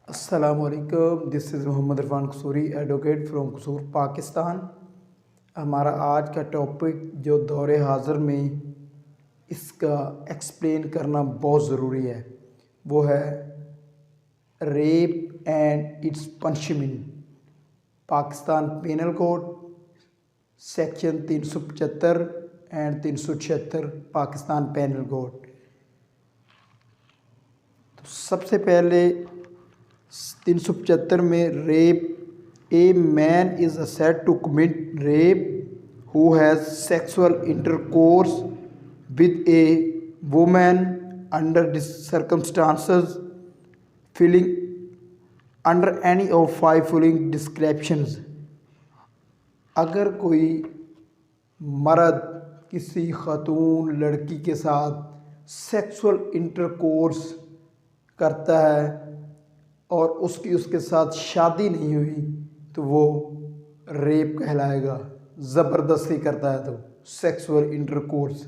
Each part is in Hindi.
अस्सलामुअलैकुम, this is Mohammad Irfan Kasuri, advocate from Kasur Pakistan. हमारा आज का टॉपिक जो दौरे हाज़िर में इसका एक्सप्लेन करना बहुत ज़रूरी है, वो है rape and it's punishment. Pakistan penal code section 375 and 376 Pakistan penal code. तो सबसे पहले 375 में rape, a man is said to commit rape who has sexual intercourse with a woman under this circumstances falling under any of 5 following descriptions. अगर कोई मर्द किसी खातून लड़की के साथ सेक्सुअल इंटरकोर्स करता है और उसके साथ शादी नहीं हुई तो वो रेप कहलाएगा। ज़बरदस्ती करता है तो सेक्सुअल इंटरकोर्स।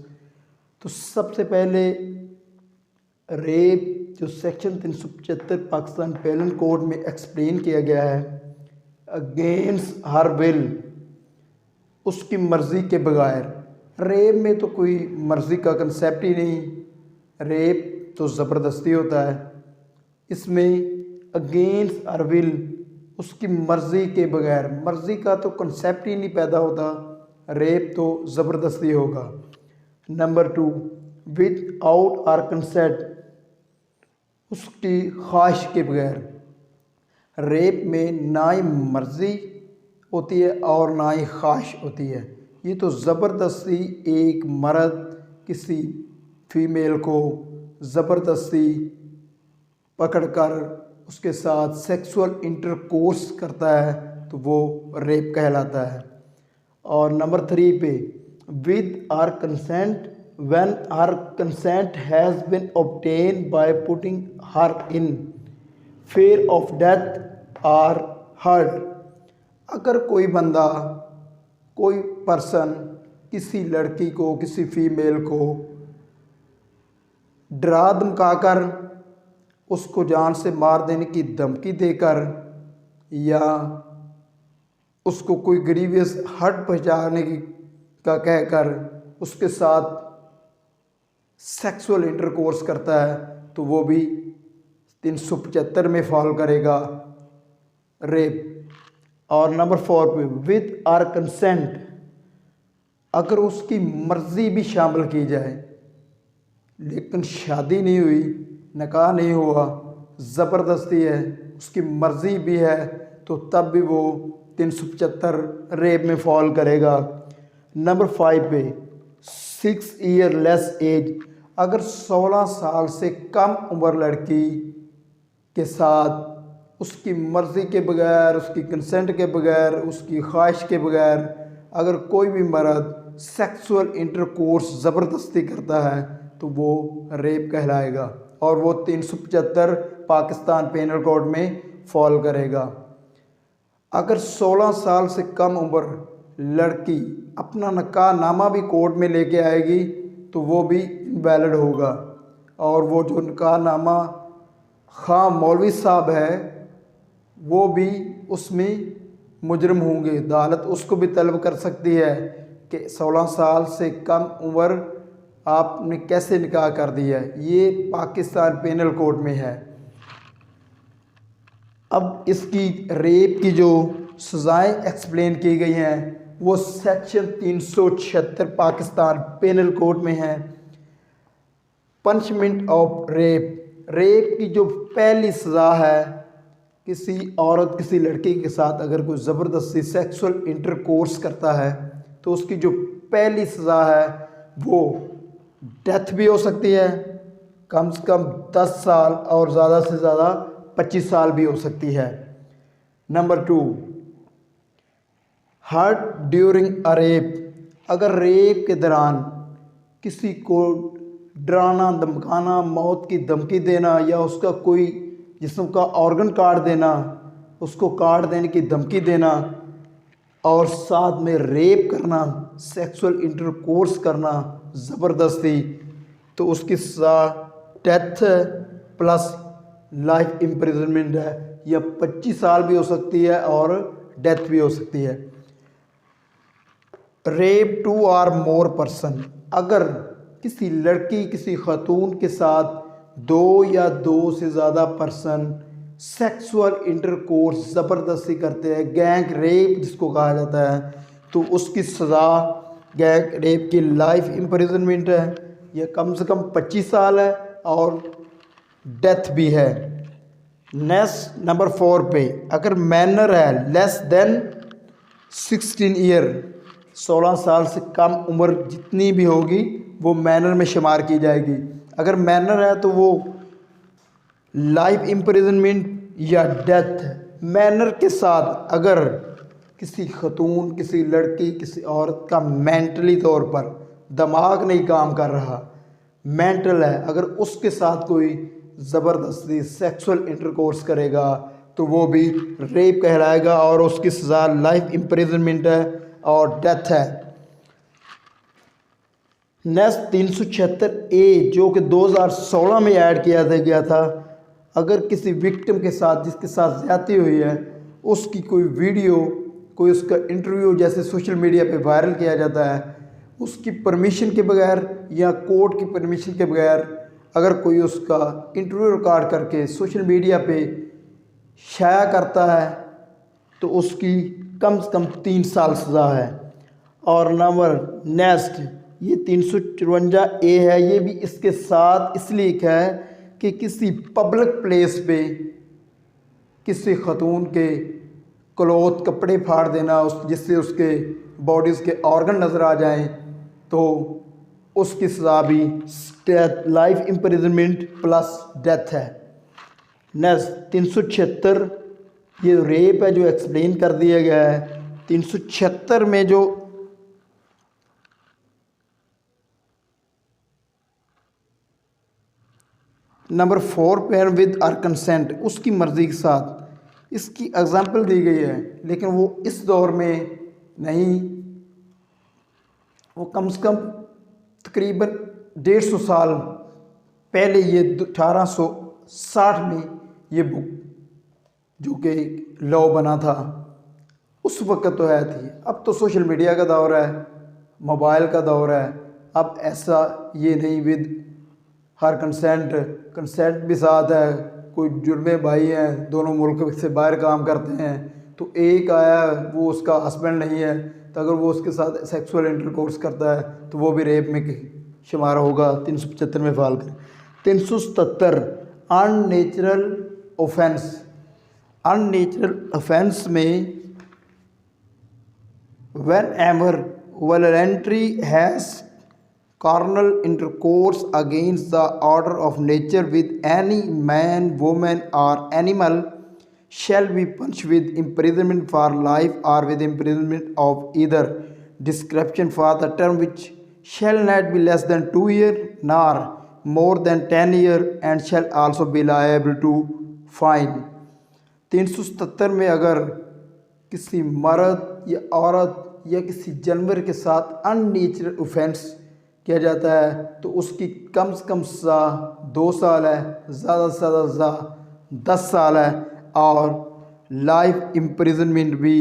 तो सबसे पहले रेप जो सेक्शन 375 पाकिस्तान पेनल कोड में एक्सप्लेन किया गया है, अगेंस्ट हर विल, उसकी मर्ज़ी के बगैर। रेप में तो कोई मर्ज़ी का कंसेप्ट ही नहीं, रेप तो ज़बरदस्ती होता है। इसमें अगेंस्ट हर विल, उसकी मर्ज़ी के बगैर, मर्ज़ी का तो कंसेप्ट ही नहीं पैदा होता, रेप तो ज़बरदस्ती होगा। Number 2, without her consent, उसकी ख्वाहिश के बगैर। रेप में ना ही मर्ज़ी होती है और ना ही ख्वाहिश होती है। ये तो ज़बरदस्ती एक मर्द किसी फीमेल को ज़बरदस्ती पकड़कर उसके साथ सेक्सुअल इंटरकोर्स करता है तो वो रेप कहलाता है। और नंबर 3 पे, with her consent when her consent has been obtain by putting her in fear of death or hurt. अगर कोई बंदा, कोई पर्सन किसी लड़की को, किसी फीमेल को डरा धमकाकर उसको जान से मार देने की धमकी देकर या उसको कोई ग्रीवियस हर्ट पहुंचाने की का कहकर उसके साथ सेक्सुअल इंटरकोर्स करता है तो वो भी 375 में फॉल करेगा, रेप। और नंबर 4 पे, विद आर कंसेंट, अगर उसकी मर्ज़ी भी शामिल की जाए लेकिन शादी नहीं हुई, निकाह नहीं हुआ, ज़बरदस्ती है, उसकी मर्ज़ी भी है, तो तब भी वो 375 रेप में फॉल करेगा। नंबर 5 पे, 6 ईयर लेस एज, अगर 16 साल से कम उम्र लड़की के साथ उसकी मर्ज़ी के बगैर, उसकी कंसेंट के बगैर, उसकी ख्वाहिश के बगैर अगर कोई भी मर्द सेक्सुअल इंटरकोर्स ज़बरदस्ती करता है तो वो रेप कहलाएगा और वो 375 पाकिस्तान पेनल कोड में फॉल करेगा। अगर 16 साल से कम उम्र लड़की अपना निकाहनामा भी कोर्ट में लेके आएगी तो वो भी इनवैलिड होगा और वो जो निकाहनामा खां मौलवी साहब है वो भी उसमें मुजरिम होंगे। अदालत उसको भी तलब कर सकती है कि 16 साल से कम उम्र आपने कैसे निकाह कर दिया है। ये पाकिस्तान पेनल कोड में है। अब इसकी रेप की जो सज़ाएं एक्सप्लेन की गई हैं वो सेक्शन 376 पाकिस्तान पेनल कोड में है। पनिशमेंट ऑफ रेप, रेप की जो पहली सज़ा है, किसी औरत किसी लड़की के साथ अगर कोई ज़बरदस्ती सेक्सुअल इंटरकोर्स करता है तो उसकी जो पहली सज़ा है वो डेथ भी हो सकती है, कम से कम 10 साल और ज़्यादा से ज़्यादा 25 साल भी हो सकती है। Number 2, hurt during a rape, अगर रेप के दौरान किसी को डराना धमकाना, मौत की धमकी देना या उसका कोई जिस्म का ऑर्गन काट देना, उसको काट देने की धमकी देना और साथ में रेप करना, सेक्सुअल इंटरकोर्स करना ज़बरदस्ती, तो उसकी सज़ा डेथ प्लस लाइफ इम्प्रिजनमेंट है, या 25 साल भी हो सकती है और डेथ भी हो सकती है। रेप 2 और मोर पर्सन, अगर किसी लड़की किसी खातून के साथ 2 या 2 से ज़्यादा पर्सन सेक्सुअल इंटरकोर्स ज़बरदस्ती करते हैं, गैंग रेप जिसको कहा जाता है, तो उसकी सज़ा गैंग रेप की लाइफ इम्प्रिजनमेंट है या कम से कम 25 साल है और डेथ भी है। नेक्स्ट नंबर 4 पे, अगर मैनर है लेस देन 16 ईयर, 16 साल से कम उम्र जितनी भी होगी वो मैनर में शुमार की जाएगी। अगर मैनर है तो वो लाइफ इम्प्रिजनमेंट या डेथ। मैनर के साथ अगर किसी खतून, किसी लड़की, किसी औरत का मेंटली तौर पर दिमाग नहीं काम कर रहा, मेंटल है, अगर उसके साथ कोई ज़बरदस्ती सेक्सुअल इंटरकोर्स करेगा तो वो भी रेप कहलाएगा और उसकी सज़ा लाइफ इम्प्रिजनमेंट है और डेथ है। नेक्स्ट 376 ए जो कि 2016 में ऐड किया गया था, अगर किसी विक्टिम के साथ जिसके साथ ज़्यादती हुई है उसकी कोई वीडियो, कोई उसका इंटरव्यू जैसे सोशल मीडिया पे वायरल किया जाता है, उसकी परमिशन के बगैर या कोर्ट की परमिशन के बगैर अगर कोई उसका इंटरव्यू रिकॉर्ड करके सोशल मीडिया पे शाया करता है तो उसकी कम से कम 3 साल सज़ा है। और नंबर नेक्स्ट ये 353 ए है, ये भी इसके साथ इसलिए लिखा है कि किसी पब्लिक प्लेस पे किसी खतून के क्लोथ कपड़े फाड़ देना उस जिससे उसके बॉडीज़ के ऑर्गन नज़र आ जाएं तो उसकी सज़ा भी death, life imprisonment plus death है। नेक्स्ट 376 ये रेप है जो एक्सप्लेन कर दिया गया है। 376 में जो नंबर 4 पे विद आर कंसेंट, उसकी मर्ज़ी के साथ, इसकी एग्जांपल दी गई है लेकिन वो इस दौर में नहीं, वो कम से कम तकरीबन 150 साल पहले ये 1860 में ये बुक जो कि लॉ बना था उस वक्त तो है थी। अब तो सोशल मीडिया का दौर है, मोबाइल का दौर है, अब ऐसा ये नहीं विद हर कंसेंट भी साथ है। कोई जुड़वे भाई हैं, दोनों मुल्क से बाहर काम करते हैं, तो एक आया वो उसका हस्बैंड नहीं है तो अगर वो उसके साथ सेक्सुअल इंटरकोर्स करता है तो वो भी रेप में शुमार होगा। 375 में फाल कर। 377 अननेचुरल ऑफेंस, अननेचुरल ऑफेंस में whenever voluntary has carnal intercourse against the order of nature with any man, woman or animal shall be punished with imprisonment for life or with imprisonment of either description for the term which shall not be less than 2 years nor more than 10 years and shall also be liable to fine। 377 में अगर किसी मर्द या औरत या किसी जानवर के साथ अननेचुरल ऑफेंस किया जाता है तो उसकी कम से कम सज़ा 2 साल है, ज़्यादा से ज़्यादा सज़ा 10 साल है और लाइफ इम्प्रिजनमेंट भी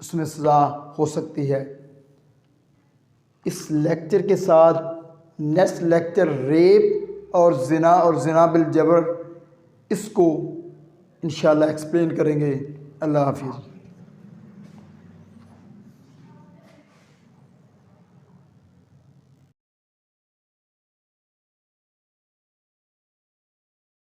उसमें सज़ा हो सकती है। इस लेक्चर के साथ नेक्स्ट लेक्चर रेप और जिना बिल जबर, इसको इंशाल्लाह एक्सप्लेन करेंगे। अल्लाह हाफिज़।